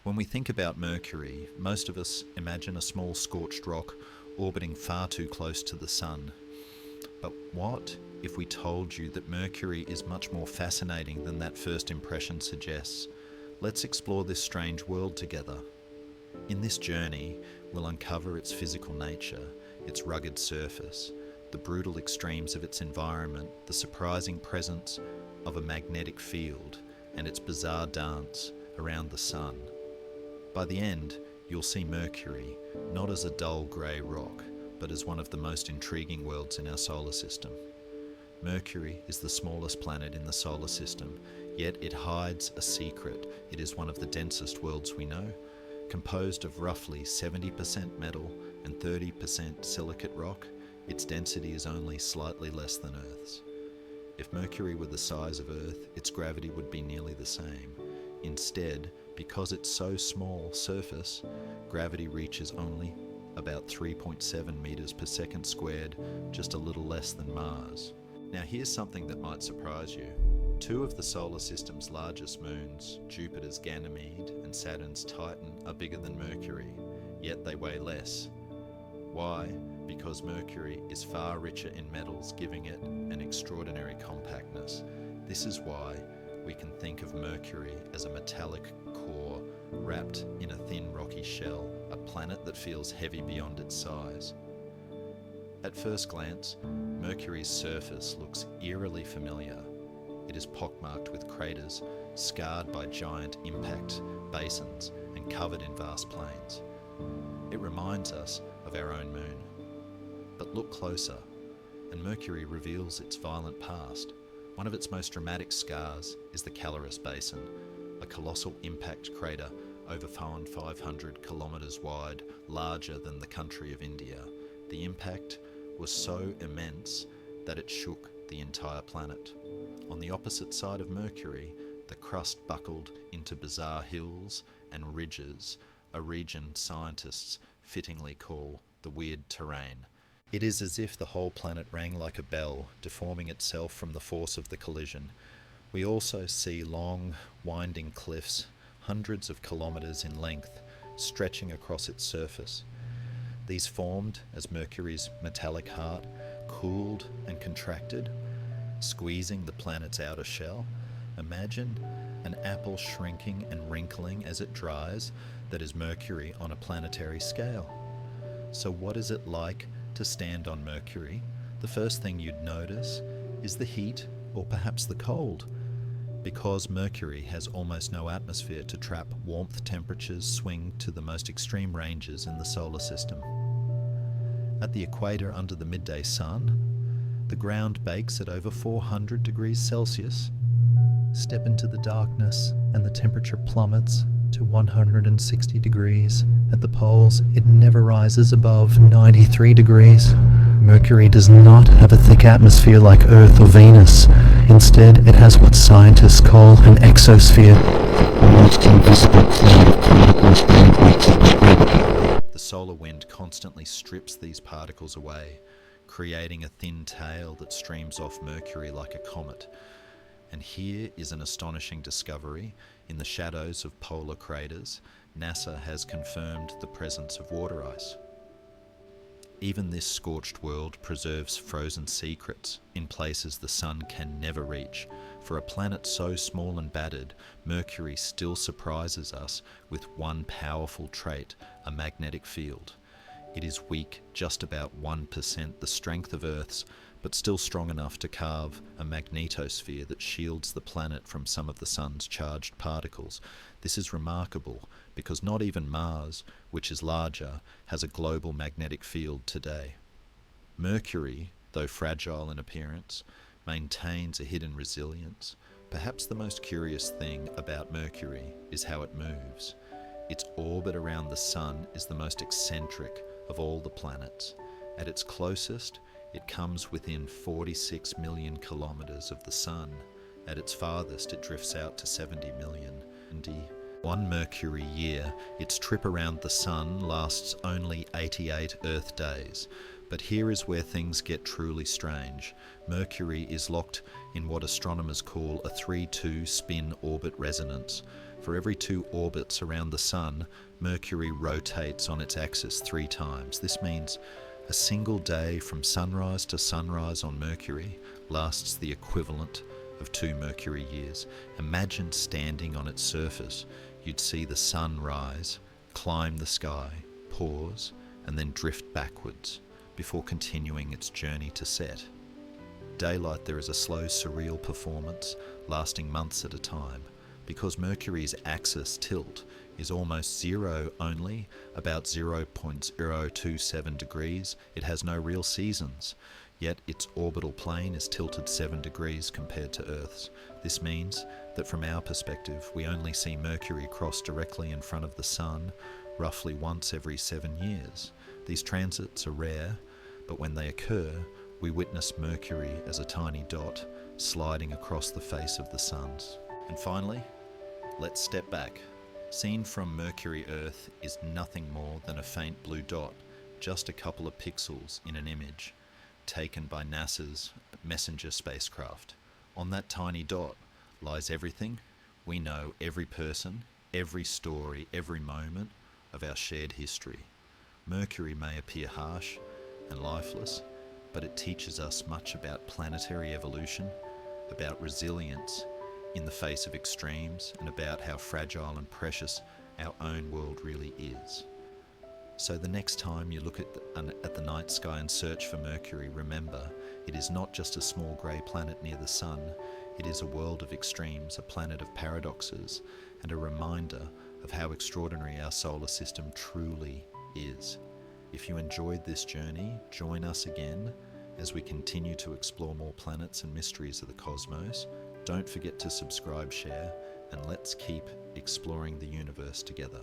When we think about Mercury, most of us imagine a small scorched rock orbiting far too close to the Sun. But what if we told you that Mercury is much more fascinating than that first impression suggests? Let's explore this strange world together. In this journey, we'll uncover its physical nature, its rugged surface, the brutal extremes of its environment, the surprising presence of a magnetic field, and its bizarre dance around the Sun. By the end, you'll see Mercury not as a dull grey rock, but as one of the most intriguing worlds in our solar system. Mercury is the smallest planet in the solar system, yet it hides a secret. It is one of the densest worlds we know, composed of roughly 70% metal and 30% silicate rock. Its density is only slightly less than Earth's. If Mercury were the size of Earth, its gravity would be nearly the same. Instead, because it's so small surface, gravity reaches only about 3.7 meters per second squared, just a little less than Mars. Now here's something that might surprise you. Two of the solar system's largest moons, Jupiter's Ganymede and Saturn's Titan, are bigger than Mercury, yet they weigh less. Why? Because Mercury is far richer in metals, giving it an extraordinary compactness. This is why we can think of Mercury as a metallic core wrapped in a thin rocky shell, a planet that feels heavy beyond its size. At first glance, Mercury's surface looks eerily familiar. It is pockmarked with craters, scarred by giant impact basins, and covered in vast plains. It reminds us of our own moon. But look closer, and Mercury reveals its violent past. One of its most dramatic scars is the Caloris Basin, a colossal impact crater over 500 kilometres wide, larger than the country of India. The impact was so immense that it shook the entire planet. On the opposite side of Mercury, the crust buckled into bizarre hills and ridges, a region scientists fittingly call the weird terrain. It is as if the whole planet rang like a bell, deforming itself from the force of the collision. We also see long, winding cliffs, hundreds of kilometres in length, stretching across its surface. These formed as Mercury's metallic heart cooled and contracted, squeezing the planet's outer shell. Imagine an apple shrinking and wrinkling as it dries. That is Mercury on a planetary scale. So what is it like to stand on Mercury? The first thing you'd notice is the heat, or perhaps the cold. Because Mercury has almost no atmosphere to trap warmth, temperatures swing to the most extreme ranges in the solar system. At the equator under the midday sun, the ground bakes at over 400 degrees Celsius. Step into the darkness and the temperature plummets to 160 degrees. At the poles, it never rises above 93 degrees. Mercury does not have a thick atmosphere like Earth or Venus. Instead, it has what scientists call an exosphere. Almost invisible cloud of particles being weighted by gravity. The solar wind constantly strips these particles away, creating a thin tail that streams off Mercury like a comet. And here is an astonishing discovery. In the shadows of polar craters, NASA has confirmed the presence of water ice. Even this scorched world preserves frozen secrets in places the sun can never reach. For a planet so small and battered, Mercury still surprises us with one powerful trait, a magnetic field. It is weak, just about 1% the strength of Earth's, but still strong enough to carve a magnetosphere that shields the planet from some of the sun's charged particles. This is remarkable because not even Mars, which is larger, has a global magnetic field today. Mercury, though fragile in appearance, maintains a hidden resilience. Perhaps the most curious thing about Mercury is how it moves. Its orbit around the sun is the most eccentric of all the planets. At its closest, it comes within 46 million kilometers of the sun. At its farthest, it drifts out to 70 million. One Mercury year, its trip around the sun lasts only 88 Earth days. But here is where things get truly strange. Mercury is locked in what astronomers call a 3-2 spin orbit resonance. For every 2 orbits around the Sun, Mercury rotates on its axis 3 times. This means a single day from sunrise to sunrise on Mercury lasts the equivalent of 2 Mercury years. Imagine standing on its surface. You'd see the sun rise, climb the sky, pause, and then drift backwards before continuing its journey to set. Daylight, there is a slow, surreal performance lasting months at a time. Because Mercury's axis tilt is almost zero only, about 0.027 degrees, it has no real seasons, yet its orbital plane is tilted 7 degrees compared to Earth's. This means that from our perspective, we only see Mercury cross directly in front of the Sun roughly once every 7 years. These transits are rare, but when they occur, we witness Mercury as a tiny dot sliding across the face of the Suns. And finally, let's step back. Seen from Mercury Earth is nothing more than a faint blue dot, just a couple of pixels in an image taken by NASA's Messenger spacecraft. On that tiny dot lies everything we know, every person, every story, every moment of our shared history. Mercury may appear harsh and lifeless, but it teaches us much about planetary evolution, about resilience in the face of extremes, and about how fragile and precious our own world really is. So the next time you look at the night sky and search for Mercury, remember, it is not just a small grey planet near the Sun, it is a world of extremes, a planet of paradoxes, and a reminder of how extraordinary our solar system truly is. If you enjoyed this journey, join us again as we continue to explore more planets and mysteries of the cosmos. Don't forget to subscribe, share, and let's keep exploring the universe together.